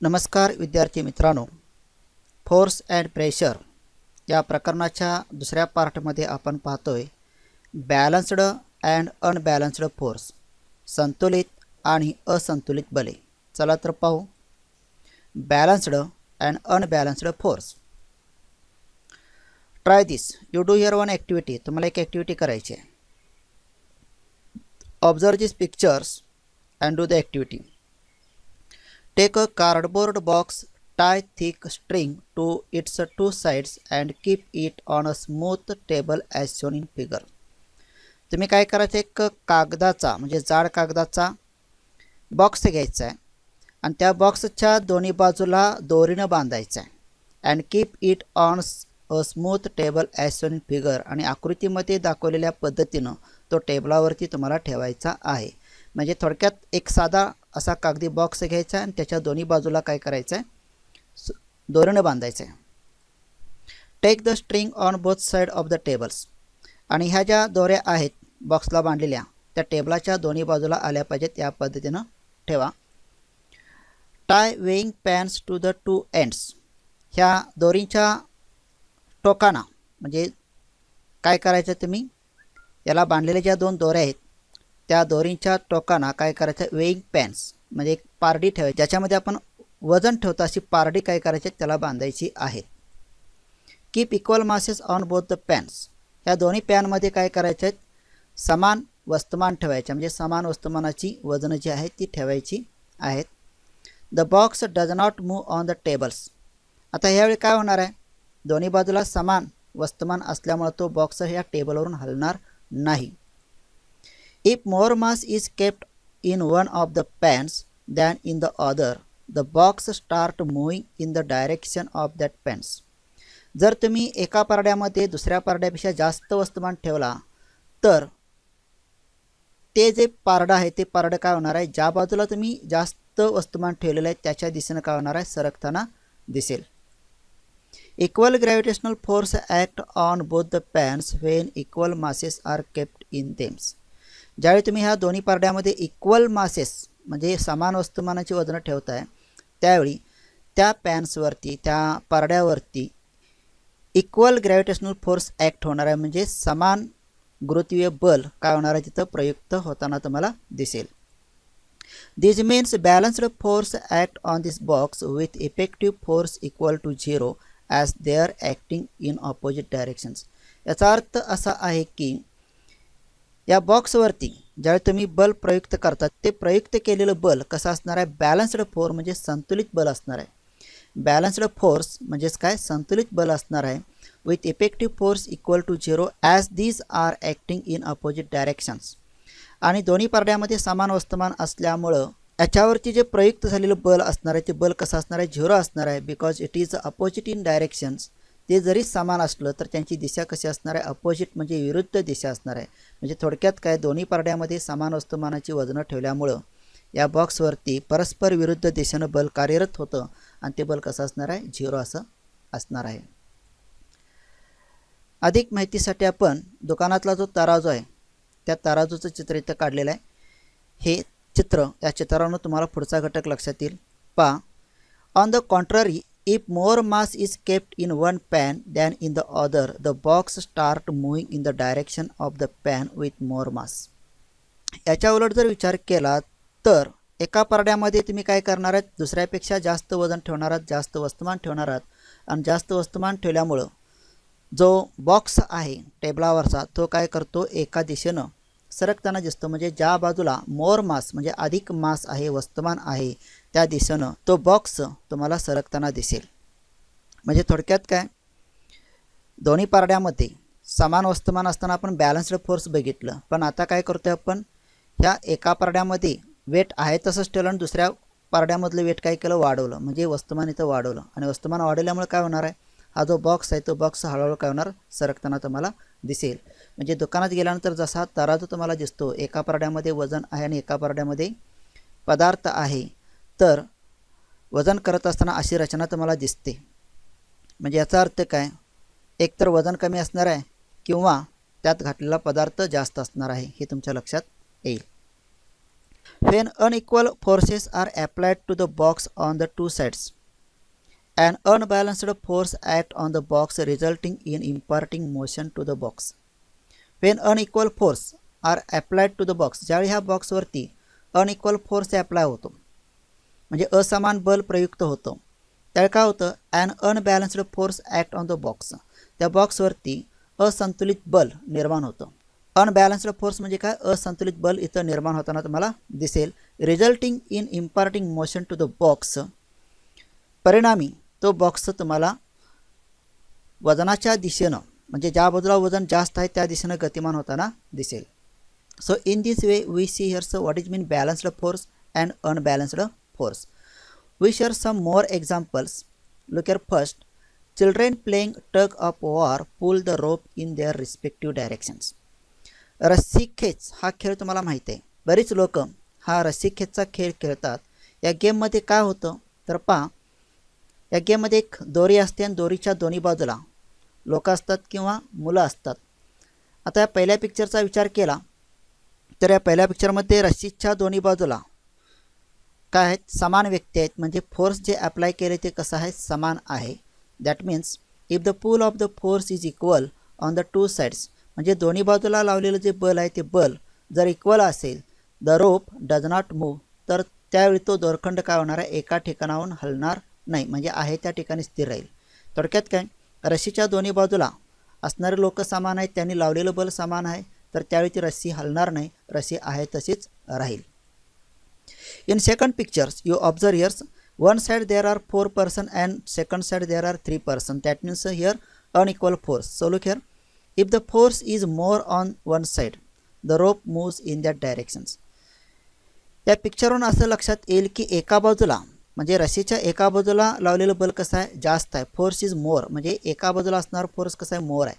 नमस्कार विद्यार्थी मित्रांनो, फोर्स अँड प्रेशर या प्रकरणाच्या दुसऱ्या पार्टमध्ये आपण पाहतोय बॅलन्स्ड अँड अनबॅलन्स्ड फोर्स, संतुलित आणि असंतुलित बले. चला तर पाहू balanced and unbalanced force. Try this. You do here one activity. तुम्हाला एक ॲक्टिव्हिटी करायची आहे. Observe this pictures and do the activity. Take a cardboard box, tie thick string to its two sides and keep it on a smooth table as shown in figure. तुम्ही काय करायचं, एक कागदाचा म्हणजे जाड कागदाचा बॉक्स घ्यायचा आहे आणि त्या बॉक्सच्या दोन्ही बाजूला दोरीनं बांधायचं आहे. And keep it on a smooth table as shown in figure. आणि आकृतीमध्ये दाखवलेल्या पद्धतीनं तो टेबलावरती तुम्हाला ठेवायचा आहे. म्हणजे थोडक्यात एक साधा असा कागदी बॉक्स घ्यायचा आणि त्याच्या दोन्ही बाजूला काय करायचं आहे, दोरीनं बांधायचं आहे. Take the string on both side of the tables. आणि ह्या ज्या दोऱ्या आहेत बॉक्सला बांधलेल्या त्या टेबलाच्या दोन्ही बाजूला आल्या पाहिजेत, या पद्धतीनं ठेवा. Tie weighing pans to the two ends. ह्या दोरींच्या टोकांना म्हणजे काय करायचं, तुम्ही याला बांधलेल्या ज्या दोन दोऱ्या आहेत त्या दोरींच्या टोकांना काय करायचं, वेइंग पॅन्स म्हणजे एक पारडी ठेवायची, ज्याच्यामध्ये आपण वजन ठेवतो अशी पारडी काय करायची त्याला बांधायची आहे. Keep equal masses on both the pens. ह्या दोन्ही पॅनमध्ये काय करायचे आहेत, समान वस्तुमान ठेवायचे, म्हणजे समान वस्तुमानाची वजन जी आहे ती ठेवायची आहेत. The box does not move on the tables. आता ह्यावेळी काय होणार आहे, दोन्ही बाजूला समान वस्तुमान असल्यामुळे तो बॉक्स ह्या टेबलवरून हलणार नाही. If more mass is kept in one of the pans than in the other, the box start moving in the direction of that pans. जर तुम्ही एका पारड्यामध्ये दुसऱ्या पारड्यापेक्षा जास्त वस्तुमान ठेवला तर ते जे पारडं आहे ते पारडं काय होणार आहे, ज्या बाजूला तुम्ही जास्त वस्तुमान ठेवलेलं आहे त्याच्या दिशेने काय होणार आहे, सरकताना दिसेल. Equal gravitational force act on both the pans when equal masses are kept in them. ज्यावेळी तुम्ही ह्या दोन्ही पारड्यामध्ये इक्वल मासेस म्हणजे समान वस्तुमानाची वजनं ठेवताय त्यावेळी त्या पॅन्सवरती त्या पारड्यावरती इक्वल ग्रॅव्हिटेशनल फोर्स ॲक्ट होणार आहे, म्हणजे समान गुरुत्वीय बल काय होणार आहे तिथं प्रयुक्त होताना तुम्हाला दिसेल. This means balanced force act on this box with effective force equal to 0 as they are acting in opposite directions. याचा अर्थ असा आहे की या बॉक्सवरती ज्यावेळी तुम्ही बल प्रयुक्त करतात ते प्रयुक्त केलेलं बल कसं असणार आहे, बॅलन्स्ड फोर्स म्हणजे संतुलित बल असणार आहे. बॅलन्स्ड फोर्स म्हणजेच काय, संतुलित बल असणार आहे. With effective force equal to 0 as these are acting in opposite directions. आणि दोन्ही पारड्यामध्ये समान वस्तुमान असल्यामुळं याच्यावरती जे प्रयुक्त झालेलं बल असणार आहे ते बल कसं असणार आहे, 0 असणार आहे. Because it is opposite in directions. ते जरी समान असलं तर त्यांची दिशा कशी असणार आहे, अपोजिट म्हणजे विरुद्ध दिशा असणार आहे. म्हणजे थोडक्यात काय, दोन्ही पारड्यामध्ये समान वस्तुमानाची वजनं ठेवल्यामुळं या बॉक्सवरती परस्पर विरुद्ध दिशेनं बल कार्यरत होतं आणि ते बल कसं असणार आहे, 0 असं असणार आहे. अधिक माहितीसाठी आपण दुकानातला जो तराजू आहे त्या तराजूचं चित्र इथं काढलेलं आहे. हे चित्र, या चित्रावरून तुम्हाला पुढचा घटक लक्षात येईल. पहा, on the contrary, if more mass is kept in one pan than in the other, the box start moving in the direction of the pan with more mass. याच्या उलट जर विचार केला तर एका पारड्यामध्ये तुम्ही काय करणार आहात, दुसऱ्यापेक्षा जास्त वजन ठेवणार आहात, जास्त वस्तुमान ठेवणार आहात आणि जास्त वस्तुमान ठेवल्यामुळं जो बॉक्स आहे टेबलावरचा तो काय करतो, एका दिशेनं सरकताना दिसतो. म्हणजे ज्या बाजूला मोर मास म्हणजे अधिक मास आहे, वस्तुमान आहे, त्या दिशेनं तो बॉक्स तुम्हाला सरकताना दिसेल. म्हणजे थोडक्यात काय, दोन्ही पारड्यामध्ये समान वस्तुमान असताना आपण बॅलन्स्ड फोर्स बघितलं, पण आता काय करतोय आपण, ह्या एका पारड्यामध्ये वेट आहे तसंच ठेवलं आणि दुसऱ्या पारड्यामधलं वेट काय केलं, वाढवलं. म्हणजे वस्तुमान इथं वाढवलं आणि वस्तुमान वाढवल्यामुळे काय होणार आहे, हा जो बॉक्स आहे तो बॉक्स हळूहळू काय होणार, सरकताना तुम्हाला दिसेल. म्हणजे दुकानात गेल्यानंतर जसा तराजू तुम्हाला दिसतो, एका पारड्यामध्ये वजन आहे आणि एका पारड्यामध्ये पदार्थ आहे, तर वजन करत असताना अशी रचना तुम्हाला दिसते. म्हणजे याचा अर्थ काय, एकतर वजन कमी असणार आहे किंवा त्यात घातलेला पदार्थ जास्त असणार आहे, हे तुमच्या लक्षात येईल. When unequal forces are applied to the box on the two sides, an unbalanced force acts on the box resulting in imparting motion to the box. When unequal force are applied to the box, ज्यावेळी ह्या बॉक्सवरती unequal force apply होतो म्हणजे असमान बल प्रयुक्त होतं त्यावेळी काय होतं, an unbalanced force act on the box, त्या बॉक्सवरती असंतुलित बल निर्माण होतं. अनबॅलन्स्ड फोर्स म्हणजे काय, असंतुलित बल इथं निर्माण होताना तुम्हाला दिसेल. Resulting in imparting motion to the box, परिणामी तो बॉक्स तुम्हाला वजनाच्या दिशेनं म्हणजे ज्या बाजूला वजन जास्त आहे त्या दिशेनं गतिमान होताना दिसेल. So in this way we see here so what is mean balanced force and unbalanced force. We share some more examples. Look here first. Children playing tug of war pull the rope in their respective directions. रस्सी खेच हा खेळ तुम्हाला माहिती आहे. बरीच लोक हा रस्सी खेचचा खेळ खेळतात. या गेममध्ये काय होतं तर पहा, या गेममध्ये एक दोरी असते आणि दोरीच्या दोन्ही बाजूला लोक असतात किंवा मुलं असतात. आता या पहिल्या पिक्चरचा विचार केला तर या पहिल्या पिक्चरमध्ये रस्सीच्या दोन्ही बाजूला काय आहेत, समान व्यक्ती आहेत. म्हणजे फोर्स जे अप्लाय केले ते कसं आहे, समान आहे. That means if the pull of the force is equal on the two sides, म्हणजे दोन्ही बाजूला लावलेलं जे बल आहे ते बल जर इक्वल असेल, the rope does not move, तर त्यावेळी तो दोरखंड काय होणार आहे, एका ठिकाणाहून हलणार नाही, म्हणजे आहे त्या ठिकाणी स्थिर राहील. थोडक्यात काय, रस्सीच्या दोन्ही बाजूला असणारे लोक समान आहेत, त्यांनी लावलेलं बल समान आहे, तर त्यावेळी ती रस्सी हलणार नाही, रस्सी आहे तशीच राहील. In second pictures, you observe here, one side there are 4 persons and second side there are 3 persons. That means here unequal force. So look here, if the force is more on one side, the rope moves in that directions. त्या पिक्चरवरून असं लक्षात येईल की एका बाजूला म्हणजे रस्सीच्या एका बाजूला लावलेलं बल कसं आहे, जास्त आहे. फोर्स इज मोर म्हणजे एका बाजूला असणार फोर्स कसा आहे, मोर आहे.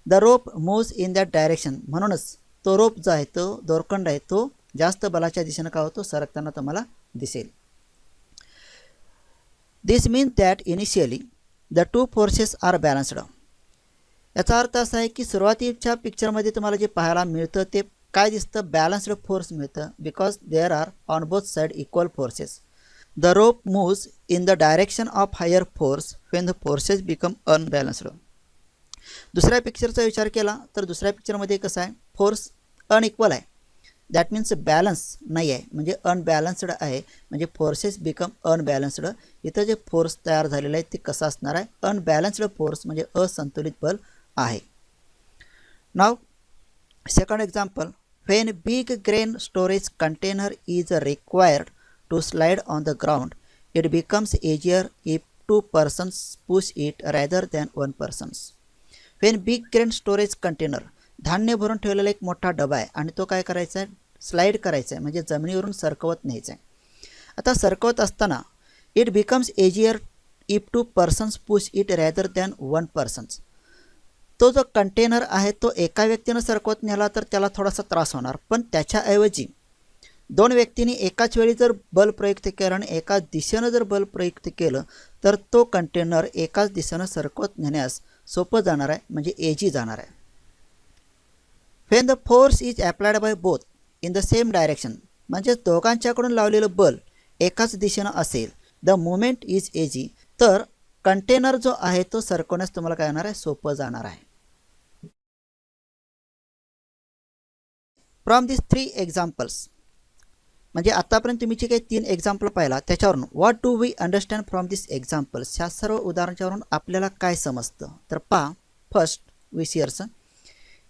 The rope moves in that direction, म्हणूनच तो रोप जो आहे तो दोरखंड आहे तो जास्त बलाच्या दिशेने काय होतो, सरकताना तुम्हाला दिसेल. This means that initially the two forces are balanced. याचा अर्थ असा आहे की सुरुवातीच्या पिक्चरमध्ये तुम्हाला जे पाहायला मिळतं ते काय दिसतं, बॅलन्स्ड फोर्स मिळतं. Because there are on both side equal forces. The rope moves in the direction of higher force when the forces become unbalanced. दुसऱ्या पिक्चरचा विचार केला तर दुसऱ्या पिक्चरमध्ये कसं आहे, फोर्स अनइक्वल आहे. दॅट मीन्स बॅलन्स नाही आहे, म्हणजे अनबॅलन्स्ड आहे, म्हणजे फोर्सेस बिकम अनबॅलन्स्ड. इथं जे फोर्स तयार झालेलं आहे ते कसं असणार आहे, अनबॅलन्स्ड फोर्स म्हणजे असंतुलित बल आहे. Now second example, when big grain storage container is required to slide on the ground, it becomes easier if 2 persons push it rather than 1 person. When big grain storage container, धान्य भरून ठेवलेला एक मोठा डबा आहे आणि तो काय करायचा आहे, स्लाइड करायचा आहे, म्हणजे जमिनीवरून सरकवत न्यायचा आहे. आता सरकवत असताना it becomes easier if 2 persons push it rather than 1 person. तो जो कंटेनर आहे तो एका व्यक्तीनं सरकवत नेला तर त्याला थोडासा त्रास होणार, पण त्याच्याऐवजी 2 व्यक्तींनी एकाच वेळी जर बल प्रयुक्त केलं आणि एकाच दिशेनं जर बल प्रयुक्त केलं तर तो कंटेनर एकाच दिशेनं सरकवत नेण्यास सोपं जाणार आहे, म्हणजे एजी जाणार आहे. When the force is applied by both in the same direction, म्हणजे दोघांच्याकडून लावलेलं बल एकाच दिशेनं असेल, द मुवमेंट इज एजी, तर कंटेनर जो आहे तो सरकवण्यास तुम्हाला काय होणार आहे, सोपं जाणार आहे. फ्रॉम दिस 3 एक्झाम्पल्स, म्हणजे आतापर्यंत तुम्ही जे काही 3 एक्झाम्पल पाहिला त्याच्यावरून what do we understand from this examples, ह्या सर्व उदाहरणाच्यावरून आपल्याला काय समजतं तर पहा. First we see here,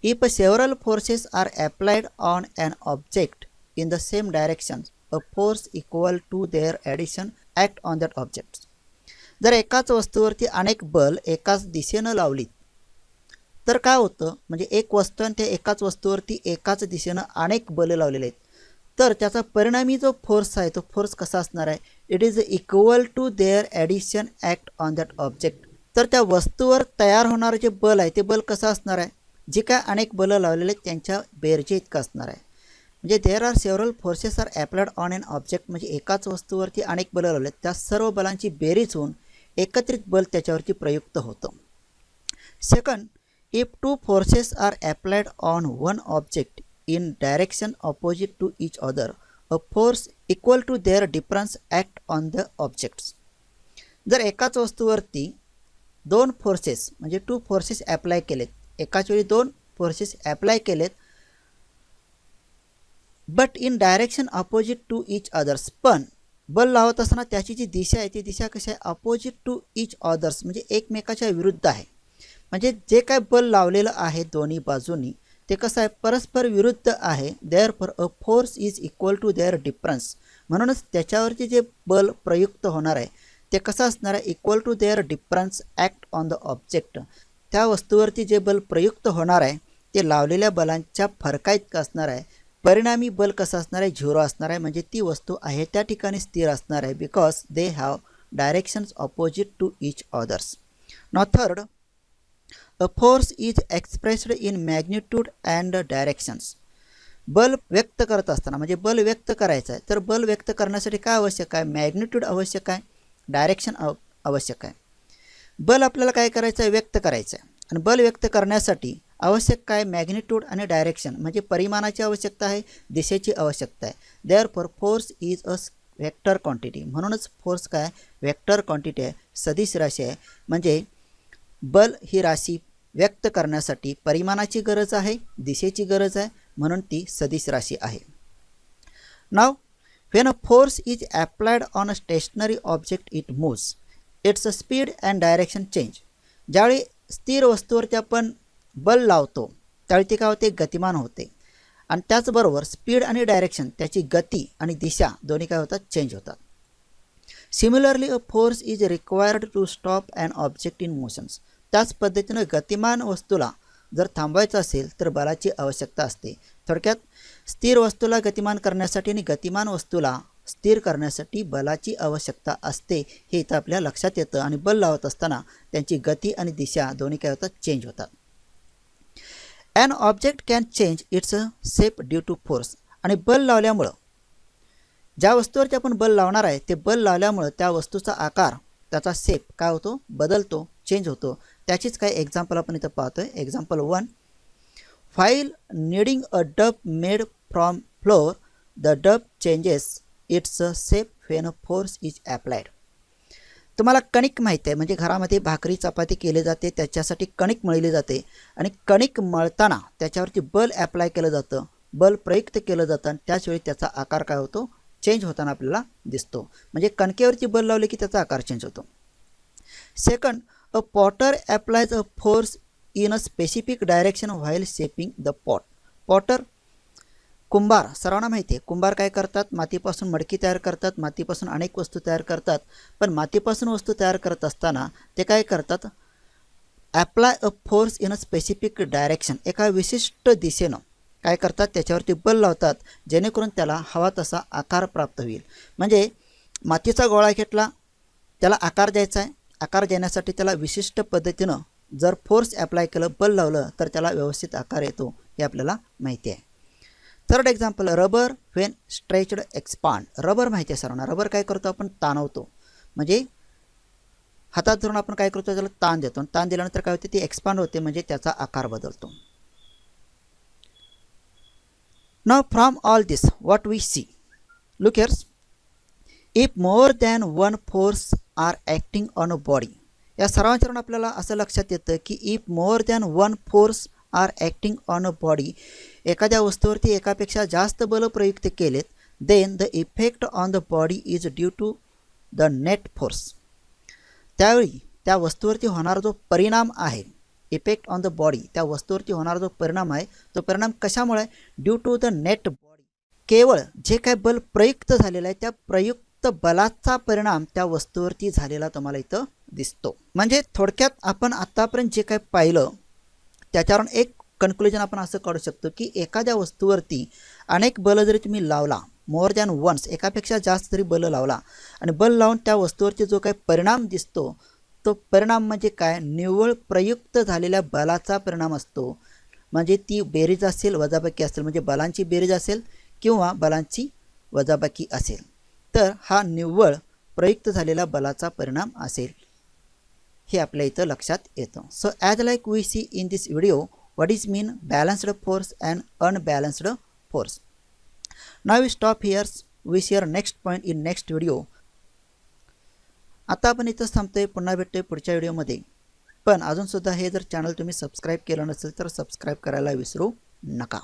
if several forces are applied on an object in the same direction, a force equal to their addition act on that object. जर एकाच वस्तूवरती अनेक बल एकाच दिशेनं लावली तर काय होतं, म्हणजे एक वस्तू आणि त्या एकाच वस्तूवरती एकाच दिशेनं अनेक बल लावलेले आहेत, तर त्याचा परिणामी जो फोर्स आहे तो फोर्स कसा असणार आहे, it is equal to their addition act on that object. तर त्या वस्तूवर तयार होणारं जे बल आहे ते बल कसं असणार आहे, जे काय अनेक बलं लावलेले आहेत त्यांच्या बेरजे इतकं असणार आहे. म्हणजे there are several forces are applied on an object, म्हणजे एकाच वस्तूवरती अनेक बलं लावले आहेत, त्या सर्व बलांची बेरीज होऊन एकत्रित बल त्याच्यावरती प्रयुक्त होतं. Second, if 2 forces are applied on one object in direction opposite to each other, a force equal to their difference act on the objects. जर एकाच वस्तूवरती दोन फोर्सेस म्हणजे टू फोर्सेस ॲप्लाय केलेत, एकाच वेळी दोन फोर्सेस ॲप्लाय केलेत, but in direction opposite to each others, पण बल लावत असताना त्याची जी दिशा आहे ती दिशा कशी आहे, अपोजिट टू इच अदर्स म्हणजे एकमेकाच्या विरुद्ध आहे. म्हणजे जे काय बल लावलेलं आहे दोन्ही बाजूनी ते कसं आहे, परस्पर विरुद्ध आहे. Therefore a force is equal to their difference, म्हणूनच त्याच्यावरती जे बल प्रयुक्त होणार आहे ते कसं असणार आहे, equal to their difference act on the object. त्या वस्तूवरती जे बल प्रयुक्त होणार आहे ते लावलेल्या बलांच्या फरकाइतकं असणार आहे. परिणामी बल कसं असणार आहे, झिरो असणार आहे. म्हणजे ती वस्तू आहे त्या ठिकाणी स्थिर असणार आहे, because they have directions opposite to each others. Now third, a force is expressed in magnitude and directions. बल व्यक्त करत असताना म्हणजे बल व्यक्त करायचं आहे, तर बल व्यक्त करण्यासाठी काय आवश्यक आहे, मॅग्निट्यूड आवश्यक आहे, डायरेक्शन आवश्यक आहे. बल आपल्याला काय करायचं आहे, व्यक्त करायचं आहे. आणि बल व्यक्त करण्यासाठी आवश्यक काय, मॅग्निट्यूड आणि डायरेक्शन म्हणजे परिमाणाची आवश्यकता आहे, दिशेची आवश्यकता आहे. Therefore force is a vector quantity, म्हणूनच फोर्स काय वेक्टर क्वांटिटी आहे, सदिश राशी आहे. म्हणजे बल ही राशी व्यक्त करण्यासाठी परिमाणाची गरज आहे, दिशेची गरज आहे, म्हणून ती सदिश राशी आहे. नाव when a force is applied on a stationary object it moves, its speed and direction change. ज्यावेळी स्थिर वस्तूवरती आपण बल लावतो त्यावेळी ती काय होते, गतिमान होते. आणि त्याचबरोबर स्पीड आणि डायरेक्शन त्याची गती आणि दिशा दोन्ही काय होतात, चेंज होतात. Similarly a force is required to stop an object in motions. त्याच पद्धतीनं गतिमान वस्तूला जर थांबवायचं असेल तर बलाची आवश्यकता असते. थोडक्यात स्थिर वस्तूला गतिमान करण्यासाठी आणि गतिमान वस्तूला स्थिर करण्यासाठी बलाची आवश्यकता असते, हे इथं आपल्या लक्षात येतं. आणि बल लावत असताना त्यांची गती आणि दिशा दोन्ही काय होतात, चेंज होतात. An object can change its shape due to force. आणि बल लावल्यामुळं ज्या वस्तूवरती आपण बल लावणार आहे ते बल लावल्यामुळं त्या वस्तूचा आकार, त्याचा शेप काय होतो, बदलतो, चेंज होतो. त्याचीच काही एक्झाम्पल आपण इथं पाहतोय. Example 1, while kneading a dough made from flour, the dough changes its shape when a force is applied. तुम्हाला कणिक माहिती आहे, म्हणजे घरामध्ये भाकरी चपाती केली जाते त्याच्यासाठी कणिक मळली जाते आणि कणिक मळताना त्याच्यावरती बल ॲप्लाय केलं जातं, बल प्रयुक्त केलं जातं आणि त्याचवेळी त्याचा आकार काय होतो, चेंज होताना आपल्याला दिसतो. म्हणजे कणकेवरती बल लावले की त्याचा आकार चेंज होतो. Second, a potter applies a force in a specific direction while shaping the pot. Potter कुंभार, सर्वांना माहिती आहे कुंभार काय करतात, मातीपासून मडकी तयार करतात, मातीपासून अनेक वस्तू तयार करतात. पण मातीपासून वस्तू तयार करत असताना ते काय करतात, apply a force in a specific direction, एका विशिष्ट दिशेनं काय करतात, त्याच्यावरती बल लावतात जेणेकरून त्याला हवा तसा आकार प्राप्त होईल. म्हणजे मातीचा गोळा घेतला, त्याला आकार द्यायचा आहे, आकार देण्यासाठी त्याला विशिष्ट पद्धतीनं जर फोर्स ॲप्लाय केलं, बल लावलं तर त्याला व्यवस्थित आकार येतो, हे आपल्याला माहिती आहे. Third example, rubber when stretched expand. Rubber माहिती आहे सर्वांना, रबर काय करतो आपण, ताणवतो. म्हणजे हातात धरून आपण काय करतो, त्याला ताण देतो. ताण दिल्यानंतर काय होते, ती एक्सपांड होते, म्हणजे त्याचा आकार बदलतो. Now from all this what we see, look here, if more than one force are acting on a body. या सर्वांच्यावरून आपल्याला असं लक्षात येतं की if more than one force are acting on a body, एखाद्या वस्तूवरती एकापेक्षा जास्त बल प्रयुक्त केलेत, then the effect on the body is due to the net force. त्यावेळी त्या वस्तूवरती होणारा जो परिणाम आहे, इफेक्ट ऑन द बॉडी, त्या वस्तूवरती होणारा जो परिणाम आहे तो परिणाम कशामुळे, due to the net body. केवळ जे काय बल प्रयुक्त झालेलं आहे त्या प्रयुक्त बलाचा परिणाम त्या वस्तूवरती झालेला तुम्हाला इथं दिसतो. म्हणजे थोडक्यात आपण आतापर्यंत जे काय पाहिलं त्याच्यावरून एक कन्क्लुजन आपण असं काढू शकतो की एखाद्या वस्तूवरती अनेक बल जरी तुम्ही लावला, मोर दॅन वन्स, एकापेक्षा जास्त जरी बल लावला आणि बल लावून त्या वस्तूवरती जो काही परिणाम दिसतो तो परिणाम म्हणजे काय, निव्वळ प्रयुक्त झालेल्या बलाचा परिणाम असतो. म्हणजे ती बेरीज असेल, वजाबाकी असेल, म्हणजे बलांची बेरीज असेल किंवा बलांची वजाबाकी असेल, तर हा निव्वळ प्रयुक्त झालेला बलाचा परिणाम असेल, हे आपल्या इथं लक्षात येतं. So as like we see in this video, what is mean balanced force and unbalanced force. Now we stop here. We share next point in next video. आता आपण इथंच थांबतोय. पुन्हा भेटतोय पुढच्या व्हिडिओमध्ये. पण अजून सुद्धा हे जर चॅनल तुम्ही सबस्क्राइब केलं नसेल तर सबस्क्राइब करायला विसरू नका.